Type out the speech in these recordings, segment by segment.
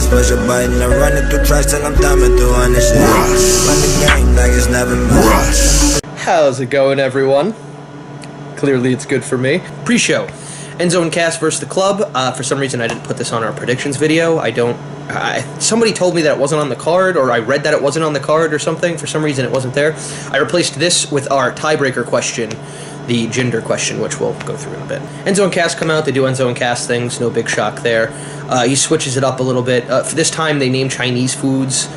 just push a button and run it through tracks till I'm thumbing through on this shit. Run the game like it's never been. How's it going, everyone? Clearly it's good for me. Pre-show. Enzo and Cass versus the Club. For some reason I didn't put this on our predictions video. Somebody told me that it wasn't on the card, or I read that it wasn't on the card or something. For some reason it wasn't there. I replaced this with our tiebreaker question, the gender question, which we'll go through in a bit. Enzo and Cass come out, they do Enzo and Cass things, no big shock there. He switches it up a little bit. For this time they name Chinese foods.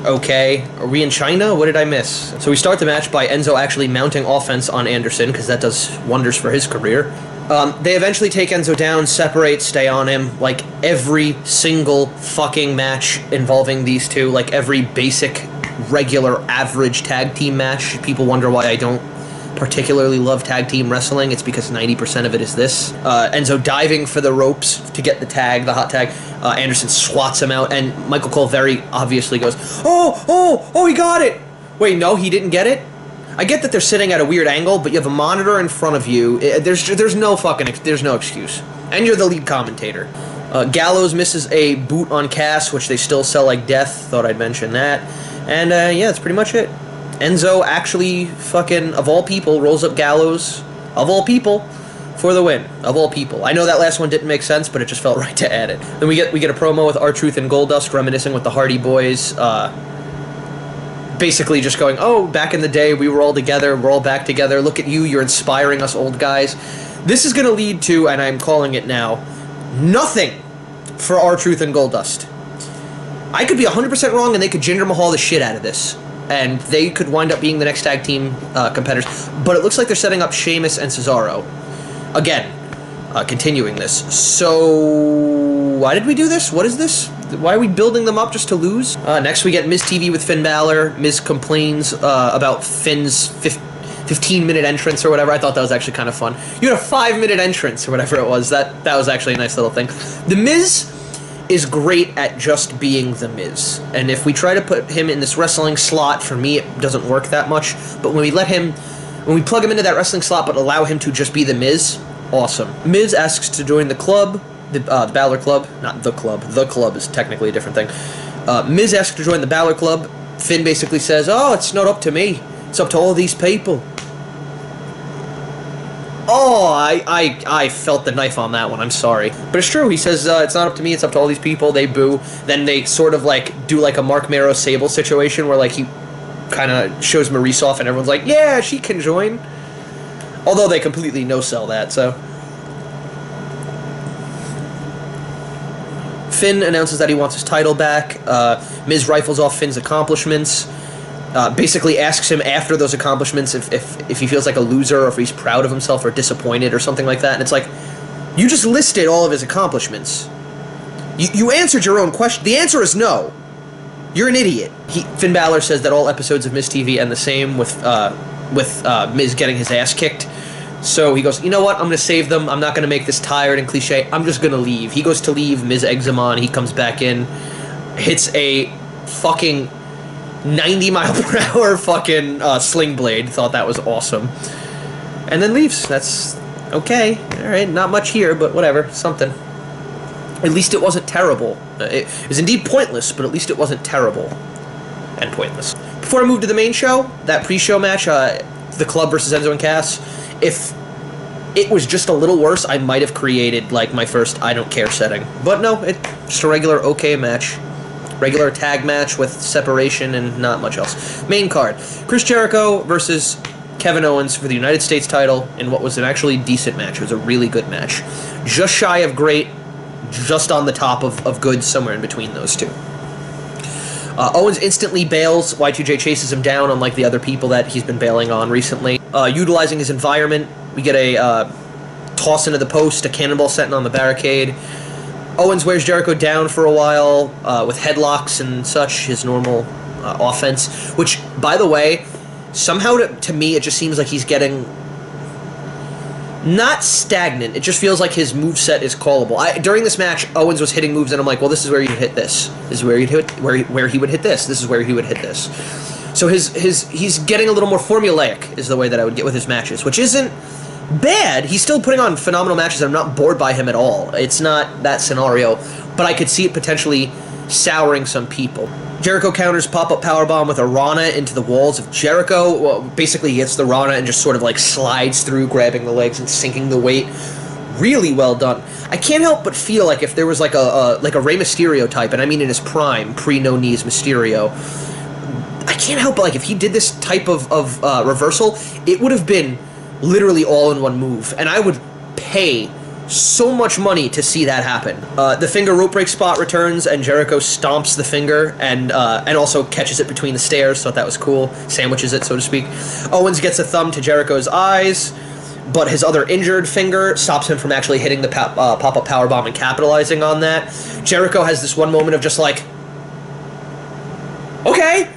Okay, are we in China? What did I miss? So we start the match by Enzo actually mounting offense on Anderson, because that does wonders for his career. They eventually take Enzo down, separate, stay on him, like every single fucking match involving these two, like every basic, regular, average tag team match. People wonder why I don't particularly love tag team wrestling. It's because 90% of it is this. Enzo diving for the ropes to get the tag, the hot tag. Anderson swats him out, and Michael Cole very obviously goes, oh, he got it! Wait, no, he didn't get it? I get that they're sitting at a weird angle, but you have a monitor in front of you. There's no excuse. And you're the lead commentator. Gallows misses a boot on Cass, which they still sell like death. Thought I'd mention that. And yeah, that's pretty much it. Enzo actually fucking, of all people, rolls up Gallows, of all people, for the win. Of all people. I know that last one didn't make sense, but it just felt right to add it. Then we get a promo with R-Truth and Goldust reminiscing with the Hardy Boys, basically just going, oh, back in the day, we were all together, we're all back together, look at you, you're inspiring us old guys. This is going to lead to, and I'm calling it now, nothing for R-Truth and Goldust. I could be 100% wrong, and they could Jinder Mahal the shit out of this. And they could wind up being the next tag team competitors. But it looks like they're setting up Sheamus and Cesaro. Again, continuing this. So, why did we do this? What is this? Why are we building them up just to lose? Next we get Miz TV with Finn Balor. Miz complains about Finn's 15-minute entrance or whatever. I thought that was actually kind of fun. You had a 5-minute entrance or whatever it was. That was actually a nice little thing. The Miz is great at just being The Miz. And if we try to put him in this wrestling slot, for me, it doesn't work that much. But when we plug him into that wrestling slot but allow him to just be The Miz, awesome. Miz asks to join the club, the Balor Club, not the club. The club is technically a different thing. Miz asks to join the Balor Club. Finn basically says, oh, it's not up to me. It's up to all these people. Oh, I felt the knife on that one. I'm sorry. But it's true. He says, it's not up to me. It's up to all these people. They boo. Then they sort of, like, do, like, a Mark Mero Sable situation where, like, he kind of shows Maurice off and everyone's like, yeah, she can join. Although they completely no-sell that, so. Finn announces that he wants his title back. Miz rifles off Finn's accomplishments. Basically asks him after those accomplishments if he feels like a loser or if he's proud of himself or disappointed or something like that. And it's like, you just listed all of his accomplishments. You answered your own question. The answer is no. You're an idiot. Finn Balor says that all episodes of Miz TV end the same with Miz getting his ass kicked. So he goes, you know what? I'm going to save them. I'm not going to make this tired and cliche. I'm just going to leave. He goes to leave. Miz eggs him on. He comes back in. Hits a fucking 90-mile-per-hour fucking sling blade. Thought that was awesome. And then leaves. That's okay. Alright, not much here, but whatever. Something. At least it wasn't terrible. It was indeed pointless, but at least it wasn't terrible. And pointless. Before I move to the main show, that pre-show match, the Club versus Enzo and Cass, if it was just a little worse, I might have created, like, my first I don't care setting. But no, it's just a regular okay match. Regular tag match with separation and not much else. Main card. Chris Jericho versus Kevin Owens for the United States title in what was an actually decent match. It was a really good match. Just shy of great, just on the top of good, somewhere in between those two. Owens instantly bails. Y2J chases him down, unlike the other people that he's been bailing on recently. Utilizing his environment, we get a toss into the post, a cannonball setting on the barricade. Owens wears Jericho down for a while with headlocks and such, his normal offense. Which, by the way, somehow to me it just seems like he's getting not stagnant. It just feels like his moveset is callable. During this match, Owens was hitting moves, and I'm like, well, this is where you hit this. This is where he'd hit where he would hit this. This is where he would hit this. So he's getting a little more formulaic is the way that I would get with his matches, which isn't bad. He's still putting on phenomenal matches. I'm not bored by him at all. It's not that scenario, but I could see it potentially souring some people. Jericho counters pop-up powerbomb with a Rana into the walls of Jericho. Well, basically he hits the Rana and just sort of like slides through, grabbing the legs and sinking the weight. Really well done. I can't help but feel like if there was like a Rey Mysterio type, and I mean in his prime, pre-no knees Mysterio, I can't help but like if he did this type of reversal, it would have been literally all in one move, and I would pay so much money to see that happen. The finger rope break spot returns, and Jericho stomps the finger and also catches it between the stairs. Thought that was cool. Sandwiches it, so to speak. Owens gets a thumb to Jericho's eyes, but his other injured finger stops him from actually hitting the pop-up powerbomb and capitalizing on that. Jericho has this one moment of just like, okay,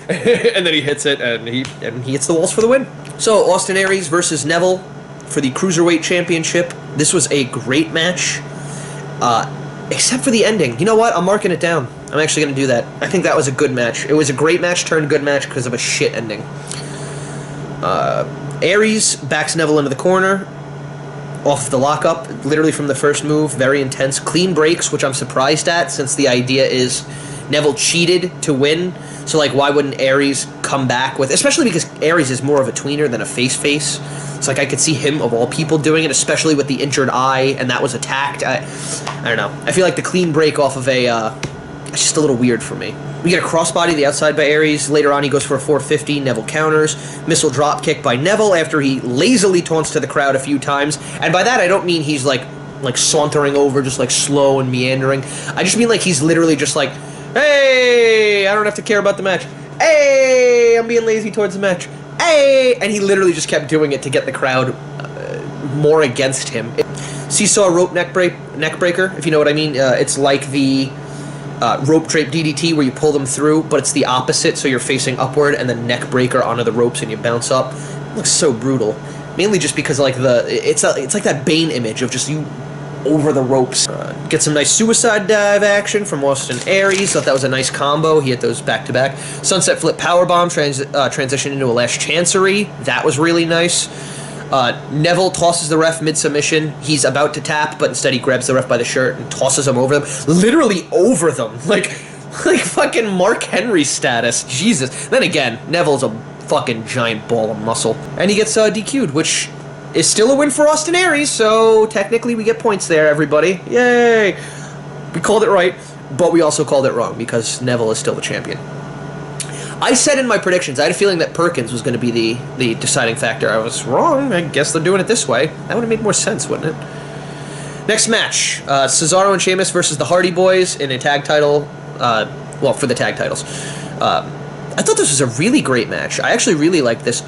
and then he hits it, and he hits the walls for the win. So Austin Aries versus Neville for the Cruiserweight Championship. This was a great match, except for the ending. You know what? I'm marking it down. I'm actually going to do that. I think that was a good match. It was a great match turned good match because of a shit ending. Aries backs Neville into the corner, off the lockup, literally from the first move. Very intense. Clean breaks, which I'm surprised at, since the idea is Neville cheated to win. So, like, why wouldn't Aries come back with... Especially because Aries is more of a tweener than a face-face. It's like I could see him, of all people, doing it, especially with the injured eye, and that was attacked. I don't know. I feel like the clean break off of a... it's just a little weird for me. We get a crossbody to the outside by Aries. Later on, he goes for a 450. Neville counters. Missile drop kick by Neville after he lazily taunts to the crowd a few times. And by that, I don't mean he's, like sauntering over, just, like, slow and meandering. I just mean, like, he's literally just, like, hey, I don't have to care about the match. Hey, I'm being lazy towards the match. Hey, and he literally just kept doing it to get the crowd more against him. Seesaw rope neck breaker, if you know what I mean. It's like the rope drape DDT where you pull them through, but it's the opposite, so you're facing upward, and then neck breaker onto the ropes and you bounce up. It looks so brutal. Mainly just because like it's like that Bane image of just you over the ropes. Get some nice suicide dive action from Austin Aries. Thought that was a nice combo. He hit those back to back. Sunset flip powerbomb transition into a last chancery. That was really nice. Neville tosses the ref mid-submission. He's about to tap, but instead he grabs the ref by the shirt and tosses him over them. Literally over them. Like fucking Mark Henry status. Jesus. Then again, Neville's a fucking giant ball of muscle. And he gets DQ'd, which is still a win for Austin Aries, so technically we get points there, everybody. Yay! We called it right, but we also called it wrong because Neville is still the champion. I said in my predictions, I had a feeling that Perkins was going to be the deciding factor. I was wrong. I guess they're doing it this way. That would have made more sense, wouldn't it? Next match, Cesaro and Sheamus versus the Hardy Boys in a tag title, well, for the tag titles. I thought this was a really great match. I actually really liked this,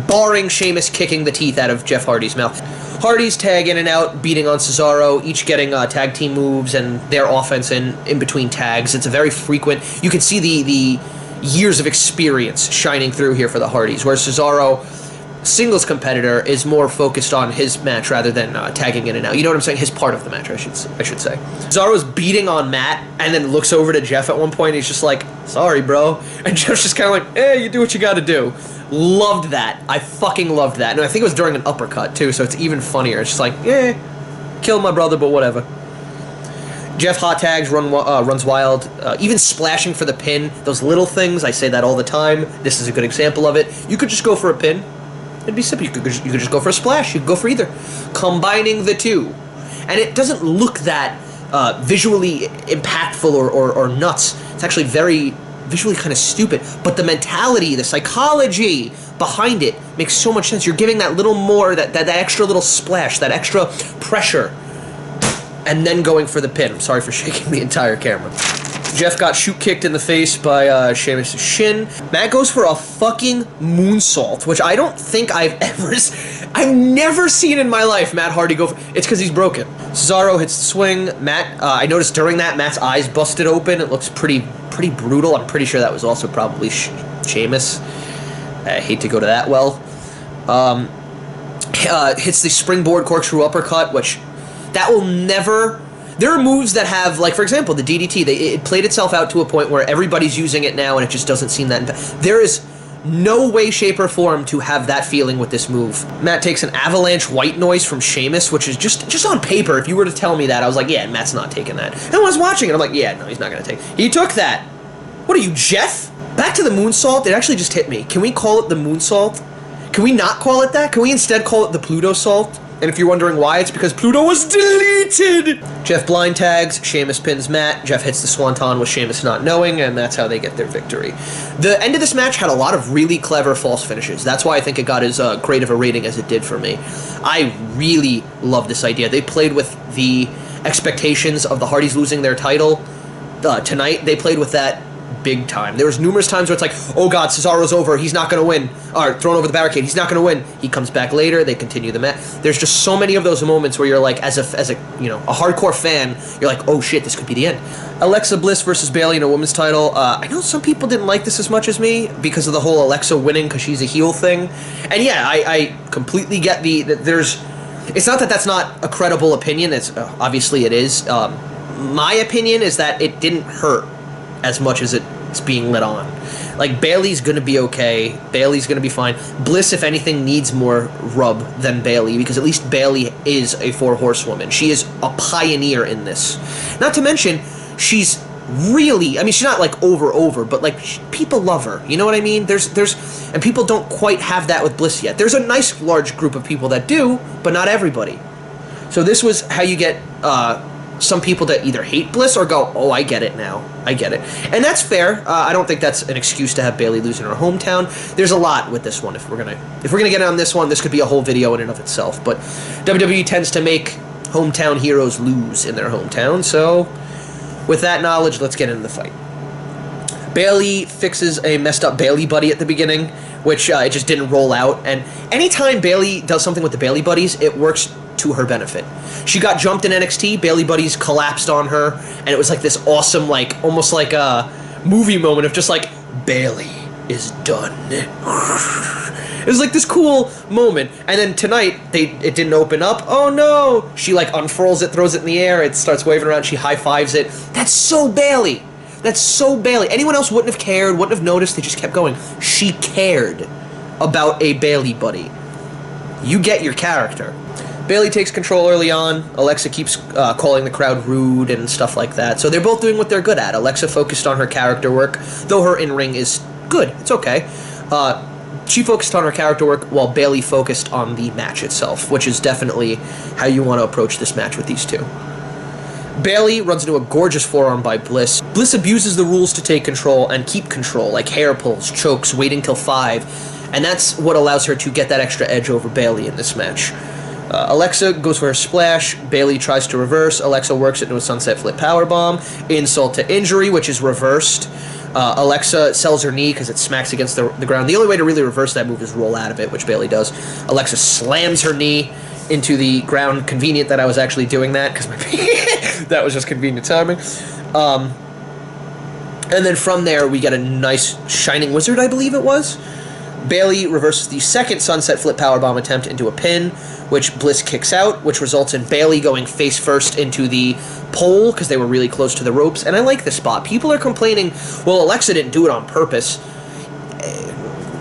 barring Sheamus kicking the teeth out of Jeff Hardy's mouth. Hardy's tag in and out, beating on Cesaro, each getting tag team moves and their offense in between tags. It's a very frequent... You can see the years of experience shining through here for the Hardys, whereas Cesaro, singles competitor, is more focused on his match rather than tagging in and out. You know what I'm saying? His part of the match, I should say. Cesaro's beating on Matt and then looks over to Jeff at one point. And he's just like, sorry, bro. And Jeff's just kind of like, you do what you got to do. Loved that. I fucking loved that. And I think it was during an uppercut, too, so it's even funnier. It's just like, kill my brother, but whatever. Jeff hot tags, runs wild, even splashing for the pin. Those little things, I say that all the time. This is a good example of it. You could just go for a pin. It'd be simple. You could just go for a splash. You could go for either. Combining the two. And it doesn't look that visually impactful or nuts. It's actually very visually kind of stupid. But the mentality, the psychology behind it makes so much sense. You're giving that little more, that extra little splash, that extra pressure, and then going for the pin. I'm sorry for shaking the entire camera. Jeff got shoot kicked in the face by Sheamus' shin. Matt goes for a fucking moonsault, which I don't think I've never seen in my life Matt Hardy go for. It's because he's broken. Cesaro hits the swing. Matt, I noticed during that, Matt's eyes busted open. It looks pretty brutal. I'm pretty sure that was also probably Sheamus. I hate to go to that well. Hits the springboard corkscrew uppercut, which that will never... There are moves that have, like, for example, the DDT. It played itself out to a point where everybody's using it now, and it just doesn't seem that... There is no way, shape, or form to have that feeling with this move. Matt takes an avalanche white noise from Sheamus, which is just on paper. If you were to tell me that, I was like, yeah, Matt's not taking that. And when I was watching it, I'm like, yeah, no, he's not going to take it. He took that. What are you, Jeff? Back to the moonsault. It actually just hit me. Can we call it the moonsault? Can we not call it that? Can we instead call it the Pluto salt? And if you're wondering why, it's because Pluto was deleted! Jeff blind tags, Sheamus pins Matt, Jeff hits the Swanton with Sheamus not knowing, and that's how they get their victory. The end of this match had a lot of really clever false finishes. That's why I think it got as great of a rating as it did for me. I really love this idea. They played with the expectations of the Hardys losing their title tonight. They played with that big time. There was numerous times where it's like, oh god, Cesaro's over, he's not going to win. Or thrown over the barricade, he's not going to win. He comes back later, they continue the match. There's just so many of those moments where you're like, as a you know, a hardcore fan, you're like, oh shit, this could be the end. Alexa Bliss versus Bayley in a women's title. I know some people didn't like this as much as me because of the whole Alexa winning because she's a heel thing. And yeah, I completely get there's, it's not that that's not a credible opinion, it's obviously it is. My opinion is that it didn't hurt as much as it's being lit on. Like, Bayley's gonna be okay. Bayley's gonna be fine. Bliss, if anything, needs more rub than Bayley, because at least Bayley is a 4-horsewoman. She is a pioneer in this. Not to mention, she's really, I mean, she's not like over, but like, people love her. You know what I mean? And people don't quite have that with Bliss yet. There's a nice large group of people that do, but not everybody. So this was how you get some people that either hate Bliss or go, oh, I get it now. I get it. And that's fair. I don't think that's an excuse to have Bayley lose in her hometown. There's a lot with this one. If we're gonna get on this one, this could be a whole video in and of itself. But WWE tends to make hometown heroes lose in their hometown. So with that knowledge, let's get into the fight. Bayley fixes a messed up Bayley buddy at the beginning, which it just didn't roll out. And anytime Bayley does something with the Bayley buddies, it works to her benefit. She got jumped in NXT, Bayley buddies collapsed on her, and it was like this awesome, like, almost like a movie moment of just like, Bayley is done. It was like this cool moment. And then tonight, it didn't open up. Oh no! She like unfurls it, throws it in the air, it starts waving around, she high-fives it. That's so Bayley! That's so Bayley. Anyone else wouldn't have cared, wouldn't have noticed, they just kept going. She cared about a Bayley buddy. You get your character. Bayley takes control early on. Alexa keeps calling the crowd rude and stuff like that. So they're both doing what they're good at. Alexa focused on her character work, though her in-ring is good. It's okay. She focused on her character work while Bayley focused on the match itself, which is definitely how you want to approach this match with these two. Bayley runs into a gorgeous forearm by Bliss. Bliss abuses the rules to take control and keep control, like hair pulls, chokes, waiting till 5, and that's what allows her to get that extra edge over Bayley in this match. Alexa goes for a splash, Bayley tries to reverse, Alexa works it into a sunset flip powerbomb, insult to injury, which is reversed. Alexa sells her knee because it smacks against the ground. The only way to really reverse that move is roll out of it, which Bayley does. Alexa slams her knee into the ground. Convenient that I was actually doing that, because that was just convenient timing. And then from there, we get a nice Shining Wizard, I believe it was. Bayley reverses the second sunset flip powerbomb attempt into a pin, which Bliss kicks out, which results in Bayley going face first into the pole because they were really close to the ropes. And I like this spot. People are complaining, well, Alexa didn't do it on purpose.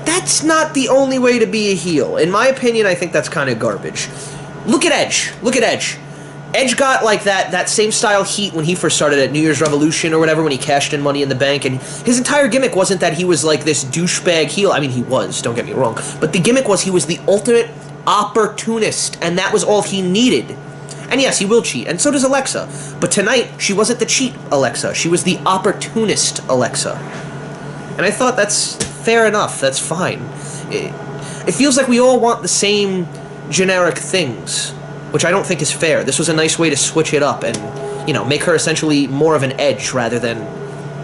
That's not the only way to be a heel. In my opinion, I think that's kind of garbage. Look at Edge. Look at Edge. Edge got like that same style heat when he first started at New Year's Revolution or whatever, when he cashed in Money in the Bank, and his entire gimmick wasn't that he was like this douchebag heel. I mean, he was, don't get me wrong, but the gimmick was he was the ultimate opportunist, and that was all he needed. And yes, he will cheat, and so does Alexa, but tonight, she wasn't the cheat Alexa, she was the opportunist Alexa. And I thought that's fair enough, that's fine. It feels like we all want the same generic things, which I don't think is fair. This was a nice way to switch it up and, you know, make her essentially more of an edge rather than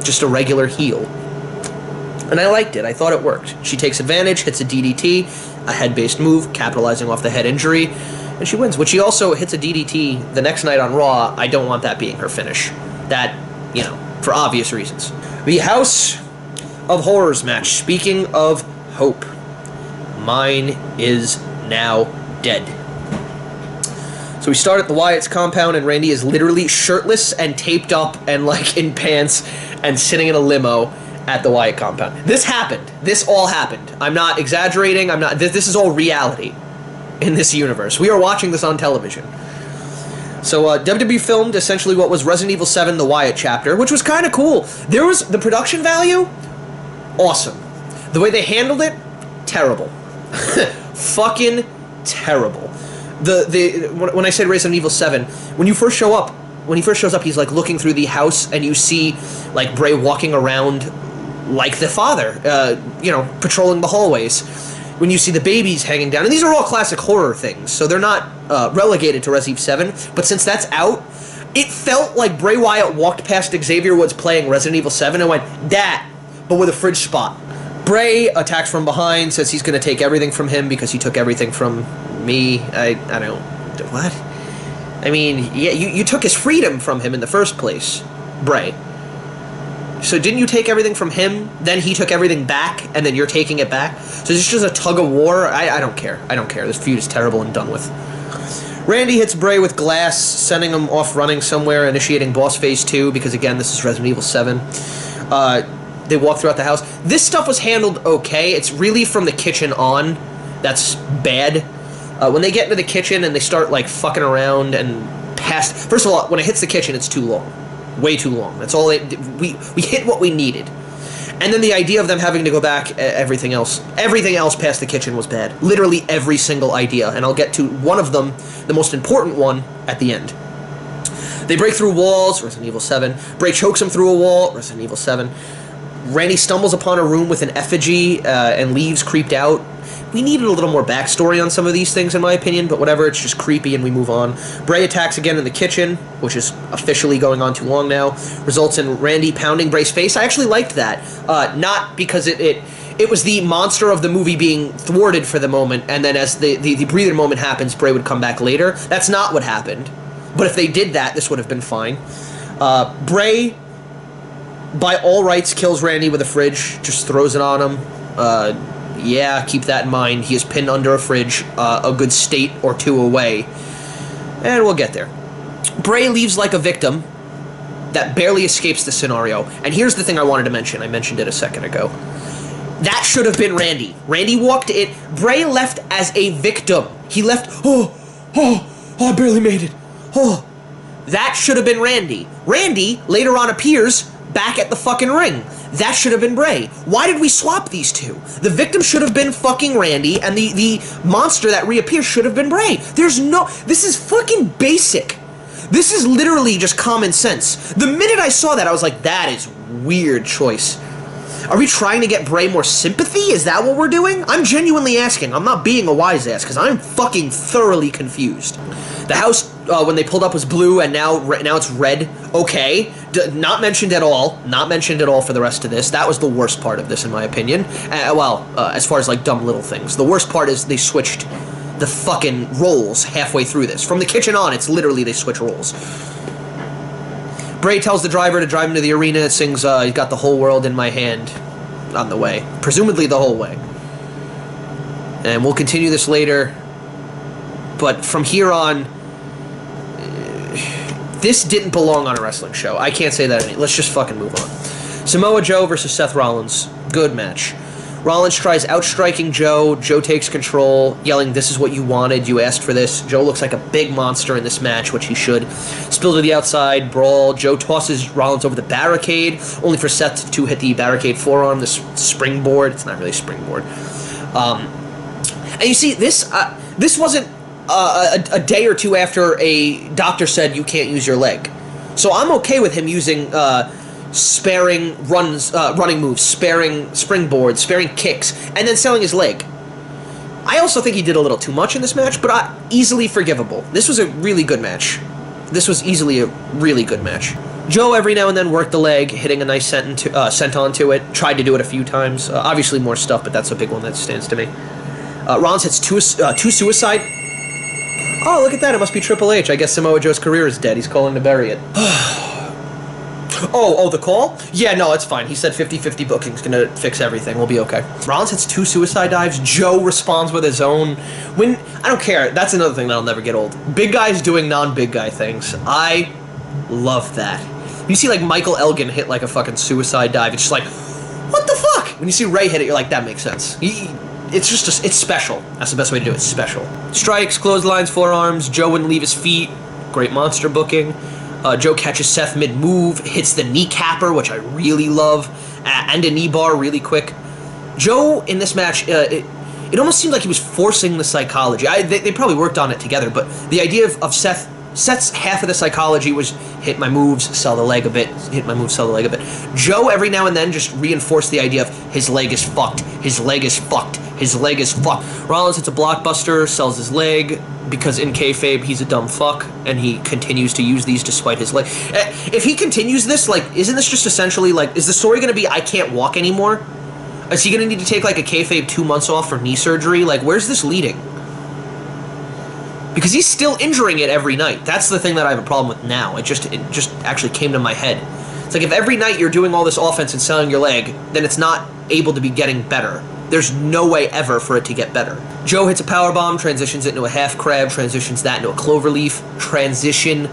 just a regular heel. And I liked it. I thought it worked. She takes advantage, hits a DDT, a head-based move, capitalizing off the head injury, and she wins. Which she also hits a DDT the next night on Raw. I don't want that being her finish. That, you know, for obvious reasons. The House of Horrors match. Speaking of hope, mine is now dead. So we start at the Wyatt's compound, and Randy is literally shirtless and taped up and like in pants and sitting in a limo at the Wyatt compound. This happened. This all happened. I'm not exaggerating. I'm not. This is all reality in this universe. We are watching this on television. So WWE filmed essentially what was Resident Evil 7, the Wyatt chapter, which was kind of cool. There was the production value, awesome. The way they handled it, terrible. Fucking terrible. When I said Resident Evil 7, when he first shows up, he's like looking through the house, and you see like Bray walking around like the father, you know, patrolling the hallways. When you see the babies hanging down, and these are all classic horror things, so they're not relegated to Resident Evil 7, but since that's out, it felt like Bray Wyatt walked past Xavier Woods playing Resident Evil 7 and went, that, but with a fridge spot. Bray attacks from behind, says he's going to take everything from him because he took everything from me. I don't... What? I mean, yeah, you took his freedom from him in the first place, Bray. So didn't you take everything from him, then he took everything back, and then you're taking it back? So it's just a tug-of-war? I don't care. I don't care. This feud is terrible and done with. Randy hits Bray with glass, sending him off running somewhere, initiating Boss Phase 2, because again, this is Resident Evil 7. They walk throughout the house. This stuff was handled okay. It's really from the kitchen on that's bad. When they get into the kitchen and they start, like, fucking around and past... First of all, when it hits the kitchen, it's too long. Way too long. That's all we hit what we needed. And then the idea of them having to go back, everything else past the kitchen was bad. Literally every single idea. And I'll get to one of them, the most important one, at the end. They break through walls, Resident Evil 7. Bray chokes him through a wall, Resident Evil 7. Randy stumbles upon a room with an effigy and leaves creeped out. We needed a little more backstory on some of these things, in my opinion, but whatever, it's just creepy and we move on. Bray attacks again in the kitchen, which is officially going on too long now. Results in Randy pounding Bray's face. I actually liked that. Not because it was the monster of the movie being thwarted for the moment, and then as the breather moment happens, Bray would come back later. That's not what happened. But if they did that, this would have been fine. Bray, by all rights, kills Randy with a fridge, just throws it on him. Yeah, keep that in mind. He is pinned under a fridge, a good state or two away. And we'll get there. Bray leaves like a victim that barely escapes the scenario. And here's the thing I wanted to mention. I mentioned it a second ago. That should have been Randy. Randy walked in. Bray left as a victim. He left, I barely made it. Oh. That should have been Randy. Randy later on appears back at the fucking ring. That should have been Bray. Why did we swap these two? The victim should have been fucking Randy, and the monster that reappears should have been Bray. There's no... This is fucking basic. This is literally just common sense. The minute I saw that, I was like, that is weird choice. Are we trying to get Bray more sympathy? Is that what we're doing? I'm genuinely asking. I'm not being a wise ass, because I'm fucking thoroughly confused. The house, when they pulled up, was blue, and now it's red. Okay. Not mentioned at all. Not mentioned at all for the rest of this. That was the worst part of this, in my opinion. As far as, like, dumb little things. The worst part is they switched the fucking roles halfway through this. From the kitchen on, it's literally they switch roles. Bray tells the driver to drive him to the arena. It sings, he's got the whole world in my hand on the way. Presumably the whole way. And we'll continue this later. But from here on... This didn't belong on a wrestling show. I can't say that. Let's just fucking move on. Samoa Joe versus Seth Rollins. Good match. Rollins tries outstriking Joe. Joe takes control, yelling, "This is what you wanted. You asked for this." Joe looks like a big monster in this match, which he should. Spill to the outside, brawl. Joe tosses Rollins over the barricade, only for Seth to hit the barricade forearm, this springboard. It's not really a springboard. And you see, this wasn't a day or two after a doctor said you can't use your leg. So I'm okay with him using sparing running moves, sparing springboards, sparing kicks, and then selling his leg. I also think he did a little too much in this match, but easily forgivable. This was a really good match. This was easily a really good match. Joe every now and then worked the leg, hitting a nice senton to it. Tried to do it a few times. Obviously more stuff, but that's a big one that stands to me. Rollins hits two suicide. Oh, look at that. It must be Triple H. I guess Samoa Joe's career is dead. He's calling to bury it. Oh, the call? Yeah, no, it's fine. He said 50-50 booking's gonna fix everything. We'll be okay. Rollins hits 2 suicide dives. Joe responds with his own. I don't care. That's another thing that'll never get old. Big guys doing non-big guy things. I love that. You see, like, Michael Elgin hit, like, a fucking suicide dive. It's just like, When you see Ray hit it, you're like, that makes sense. It's just, it's special. That's the best way to do it. It's special. Strikes, clotheslines, forearms. Joe wouldn't leave his feet. Great monster booking. Joe catches Seth mid-move, hits the kneecapper, which I really love, and a knee bar really quick. Joe, in this match, it almost seemed like he was forcing the psychology. They probably worked on it together, but the idea of Seth's half of the psychology was hit my moves, sell the leg a bit, hit my moves, sell the leg a bit. Joe, every now and then, just reinforced the idea of his leg is fucked, his leg is fucked, his leg is fucked. Rollins hits a blockbuster, sells his leg, because in kayfabe, he's a dumb fuck, and he continues to use these despite his leg. If he continues this, like, isn't this just essentially, like, is the story going to be, I can't walk anymore? Is he going to need to take, like, a kayfabe 2 months off for knee surgery? Like, where's this leading? Because he's still injuring it every night. That's the thing that I have a problem with now. It just actually came to my head. It's like, if every night you're doing all this offense and selling your leg, then it's not able to be getting better. There's no way ever for it to get better. Joe hits a powerbomb, transitions it into a half crab, transitions that into a cloverleaf, transition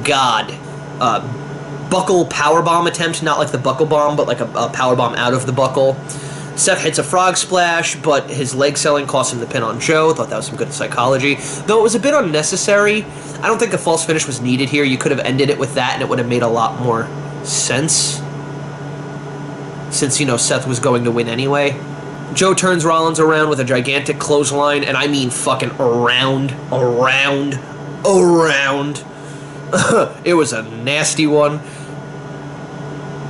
god. Buckle powerbomb attempt, not like the buckle bomb, but like a powerbomb out of the buckle. Seth hits a frog splash, but his leg selling cost him the pin on Joe. Thought that was some good psychology. Though it was a bit unnecessary. I don't think a false finish was needed here. You could have ended it with that, and it would have made a lot more sense. Since, you know, Seth was going to win anyway. Joe turns Rollins around with a gigantic clothesline, and I mean fucking around. It was a nasty one.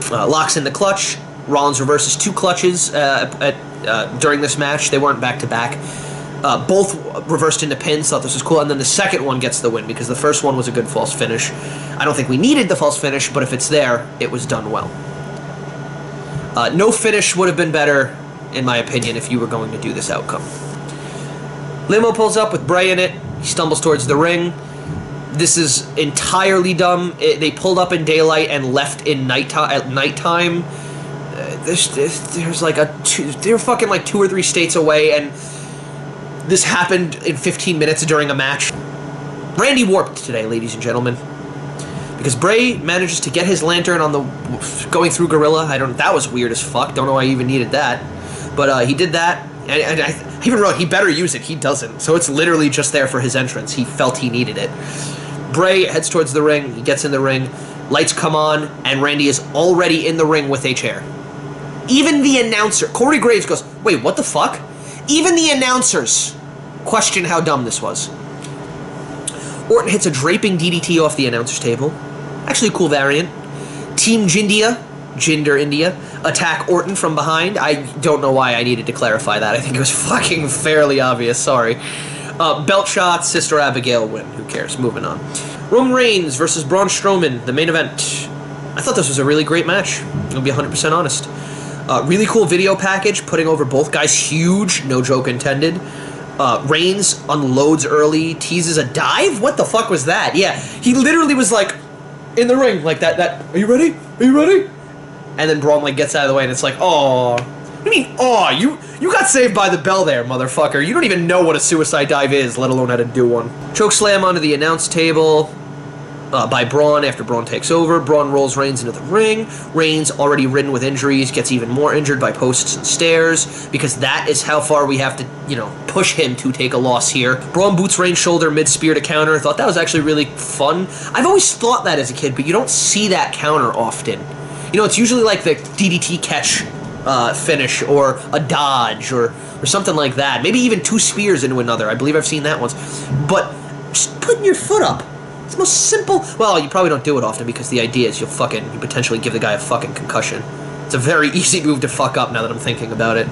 Locks in the clutch. Rollins reverses 2 clutches during this match. They weren't back-to-back. Both reversed into pins. Thought this was cool. And then the second one gets the win because the first one was a good false finish. I don't think we needed the false finish, but if it's there, it was done well. No finish would have been better, in my opinion, if you were going to do this outcome. Limo pulls up with Bray in it. He stumbles towards the ring. This is entirely dumb. They pulled up in daylight and left in nighttime. There's like they were fucking like 2 or 3 states away, and this happened in 15 minutes during a match. Randy warped today, ladies and gentlemen, because Bray manages to get his lantern on the going through Gorilla. That was weird as fuck. Don't know why he even needed that, but he did that, and I even wrote he better use it. He doesn't, so it's literally just there for his entrance. He felt he needed it. Bray heads towards the ring. He gets in the ring. Lights come on, and Randy is already in the ring with a chair. Even the announcer, Corey Graves, goes, wait, what the fuck? Even the announcers question how dumb this was. Orton hits a draping DDT off the announcer's table. Actually a cool variant. Team Jinder India, attack Orton from behind. I don't know why I needed to clarify that. I think it was fucking fairly obvious, sorry. Belt shots, Sister Abigail win. Who cares? Moving on. Roman Reigns versus Braun Strowman, the main event. I thought this was a really great match. I'm gonna be 100% honest. Really cool video package, putting over both guys huge, no joke intended. Reigns unloads early, teases a dive? What the fuck was that? Yeah, he literally was like, in the ring, like that, are you ready? Are you ready? And then Braun like gets out of the way and it's like, oh. What do you mean, aw? You got saved by the bell there, motherfucker. You don't even know what a suicide dive is, let alone how to do one. Choke slam onto the announce table by Braun after Braun takes over. Braun rolls Reigns into the ring. Reigns, already ridden with injuries, gets even more injured by posts and stairs, because that is how far we have to, you know, push him to take a loss here. Braun boots Reigns' shoulder mid-spear to counter. Thought that was actually really fun. I've always thought that as a kid, but you don't see that counter often. You know, it's usually like the DDT catch finish, or a dodge, or something like that. Maybe even 2 spears into another. I believe I've seen that once. But just putting your foot up. It's the most simple. Well, you probably don't do it often because the idea is you potentially give the guy a fucking concussion. It's a very easy move to fuck up now that I'm thinking about it.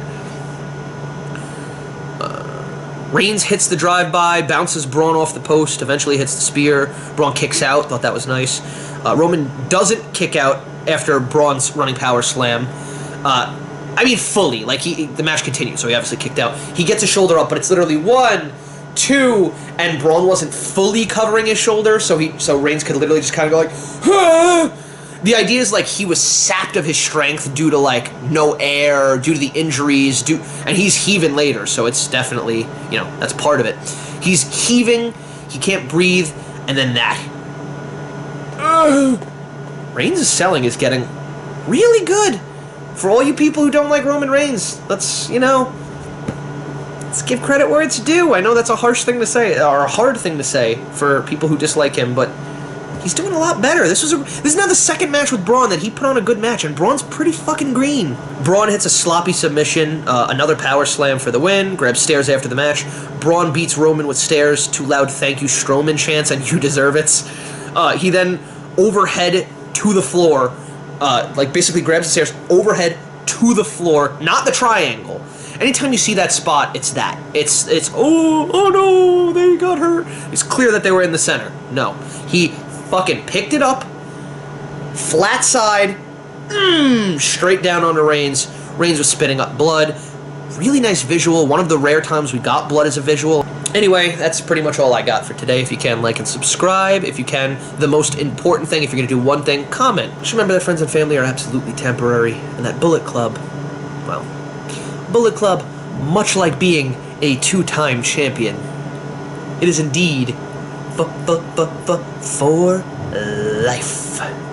Reigns hits the drive-by, bounces Braun off the post, eventually hits the spear. Braun kicks out. Thought that was nice. Roman doesn't kick out after Braun's running power slam. I mean, fully. Like, the match continues, so he obviously kicked out. He gets his shoulder up, but it's literally 1, 2, and Braun wasn't fully covering his shoulder, so Reigns could literally just kind of go like, ah! The idea is, like, he was sapped of his strength due to, like, no air, due to the injuries, and he's heaving later, so it's definitely, you know, that's part of it. He's heaving, he can't breathe, and then that. Reigns' selling is getting really good. For all you people who don't like Roman Reigns, let's give credit where it's due. I know that's a harsh thing to say, or a hard thing to say for people who dislike him, but he's doing a lot better. This is now the second match with Braun that he put on a good match, and Braun's pretty fucking green. Braun hits a sloppy submission, another power slam for the win, grabs stairs after the match. Braun beats Roman with stairs, 2 loud thank you Strowman chants, and you deserve it. He then overhead to the floor, basically grabs the stairs, overhead to the floor, not the triangle. Anytime you see that spot, it's that. It's oh no, they got hurt. It's clear that they were in the center. No. He fucking picked it up, flat side, straight down onto Reigns. Reigns was spitting up blood. Really nice visual. One of the rare times we got blood as a visual. Anyway, that's pretty much all I got for today. If you can, like and subscribe. If you can, the most important thing, if you're going to do one thing, comment. Just remember that friends and family are absolutely temporary, and that Bullet Club, well, Bullet Club, much like being a 2-time champion, it is indeed for life.